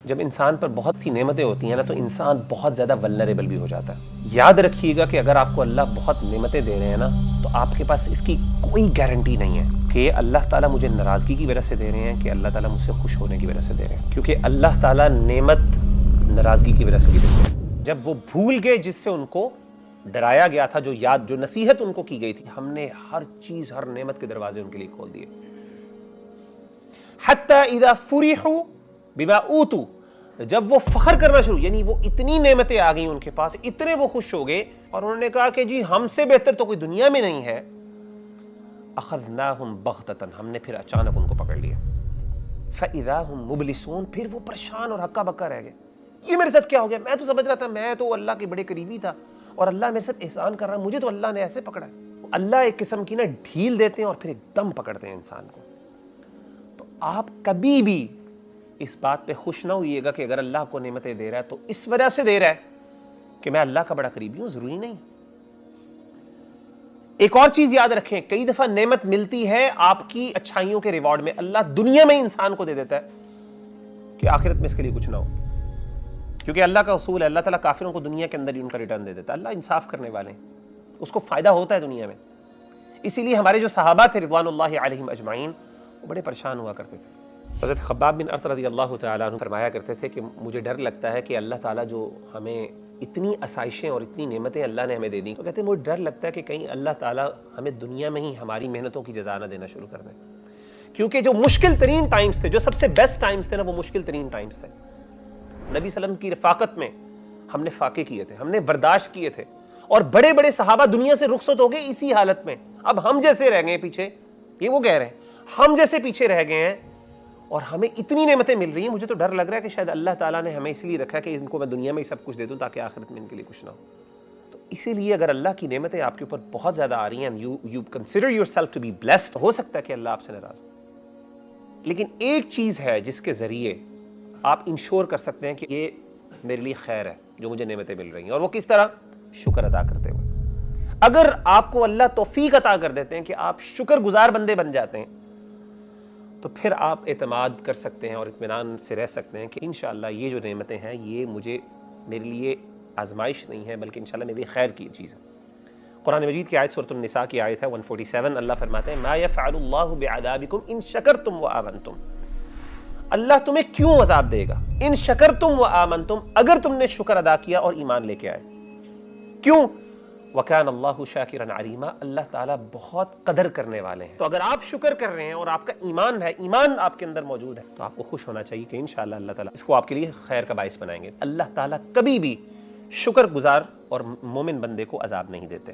جب انسان پر بہت سی نعمتیں ہوتی ہیں نا تو انسان بہت زیادہ ولنریبل بھی ہو جاتا ہے۔ یاد رکھیے گا کہ اگر آپ کو اللہ بہت نعمتیں دے رہے ہیں نا تو آپ کے پاس اس کی کوئی گارنٹی نہیں ہے کہ اللہ تعالیٰ مجھے ناراضگی کی وجہ سے دے رہے ہیں کہ اللہ تعالیٰ مجھ سے خوش ہونے کی وجہ سے دے رہے ہیں، کیونکہ اللہ تعالیٰ نعمت ناراضگی کی وجہ سے بھی دیتے ہیں۔ جب وہ بھول گئے جس سے ان کو ڈرایا گیا تھا، جو نصیحت ان کو کی گئی تھی، ہم نے ہر چیز، ہر نعمت کے دروازے ان کے لیے کھول دیے۔ حتی اذا فرحوا بما اوتوا، جب وہ فخر کرنا شروع، یعنی وہ اتنی نعمتیں آ گئیں ان کے پاس، اتنے وہ خوش ہو گئے اور انہوں نے کہا کہ جی ہم سے بہتر تو کوئی دنیا میں نہیں ہے، اخذناہم بغتۃ، ہم نے پھر اچانک ان کو پکڑ لیا، فاذا ہم مبلسون، پھر وہ پریشان اور ہکا بکا رہ گئے، یہ میرے ساتھ کیا ہو گیا؟ میں تو سمجھ رہا تھا میں تو اللہ کے بڑے قریبی تھا اور اللہ میرے ساتھ احسان کر رہا ہے، مجھے تو اللہ نے ایسے پکڑا ہے۔ اللہ ایک قسم کی نا ڈھیل دیتے ہیں اور پھر ایک دم پکڑتے ہیں انسان کو۔ تو آپ کبھی بھی اس بات پہ خوش نہ ہوئیے گا کہ اگر اللہ کو نعمتیں دے رہا ہے تو اس وجہ سے دے رہا ہے کہ میں اللہ کا بڑا قریبی ہوں، ضروری نہیں۔ ایک اور چیز یاد رکھیں، کئی دفعہ نعمت ملتی ہے آپ کی اچھائیوں کے ریوارڈ میں، اللہ دنیا میں انسان کو دے دیتا ہے کہ آخرت میں اس کے لیے کچھ نہ ہو، کیونکہ اللہ کا اصول ہے، اللہ تعالیٰ کافروں کو دنیا کے اندر ہی ان کا ریٹرن دے دیتا ہے، اللہ انصاف کرنے والے ہیں، اس کو فائدہ ہوتا ہے دنیا میں۔ اسی لیے ہمارے جو صحابہ تھے رضوان اللہ علیہم اجمعین، وہ بڑے پریشان ہوا کرتے تھے۔ حضرت خباب بن ارط رضی اللہ تعالیٰ عنہ فرمایا کرتے تھے کہ مجھے ڈر لگتا ہے کہ اللہ تعالیٰ جو ہمیں اتنی آسائشیں اور اتنی نعمتیں اللہ نے ہمیں دے دی، تو کہتے ہیں مجھے ڈر لگتا ہے کہ کہیں اللہ تعالیٰ ہمیں دنیا میں ہی ہماری محنتوں کی جزا نہ دینا شروع کر دے، کیونکہ جو مشکل ترین ٹائمز تھے، جو سب سے بیسٹ ٹائمز تھے نا، وہ مشکل ترین ٹائمز تھے۔ نبی صلی اللہ علیہ وسلم کی رفاقت میں ہم نے فاقے کیے تھے، ہم نے برداشت کیے تھے، اور بڑے بڑے صحابہ دنیا سے رخصت ہو گئے اسی حالت میں۔ اب ہم جیسے رہ گئے پیچھے، یہ وہ کہہ رہے ہیں ہم جیسے پیچھے رہ گئے ہیں اور ہمیں اتنی نعمتیں مل رہی ہیں، مجھے تو ڈر لگ رہا ہے کہ شاید اللہ تعالیٰ نے ہمیں اس لیے رکھا کہ ان کو میں دنیا میں ہی سب کچھ دے دوں تاکہ آخرت میں ان کے لیے کچھ نہ ہو۔ تو اسی لیے اگر اللہ کی نعمتیں آپ کے اوپر بہت زیادہ آ رہی ہیں، you consider yourself to be blessed، ہو سکتا ہے کہ اللہ آپ سے ناراض ہو، لیکن ایک چیز ہے جس کے ذریعے آپ انشور کر سکتے ہیں کہ یہ میرے لیے خیر ہے جو مجھے نعمتیں مل رہی ہیں، اور وہ کس طرح؟ شکر ادا کرتے ہوئے۔ اگر آپ کو اللہ توفیق عطا کر دیتے ہیں کہ آپ شکر گزار بندے بن جاتے ہیں، تو پھر آپ اعتماد کر سکتے ہیں اور اطمینان سے رہ سکتے ہیں کہ انشاءاللہ یہ جو نعمتیں ہیں یہ میرے لیے آزمائش نہیں ہے بلکہ انشاءاللہ میرے لیے خیر کی چیز ہے۔ قرآن مجید کی آیت سورۃ النساء کی آیت ہے 147، اللہ فرماتے ہیں ما یفعل اللہ بعذابکم ان شکرتم وآمنتم، اللہ تمہیں کیوں عذاب دے گا؟ ان شکرتم وآمنتم، اگر تم نے شکر ادا کیا اور ایمان لے کے آئے۔ کیوں؟ وَكَانَ اللَّهُ شَاكِرًا عَلِيمًا، اللہ تعالیٰ بہت قدر کرنے والے ہیں۔ تو اگر آپ شکر کر رہے ہیں اور آپ کا ایمان ہے، ایمان آپ کے اندر موجود ہے، تو آپ کو خوش ہونا چاہیے کہ انشاءاللہ اللہ تعالیٰ اس کو آپ کے لیے خیر کا باعث بنائیں گے۔ اللہ تعالیٰ کبھی بھی شکر گزار اور مومن بندے کو عذاب نہیں دیتے۔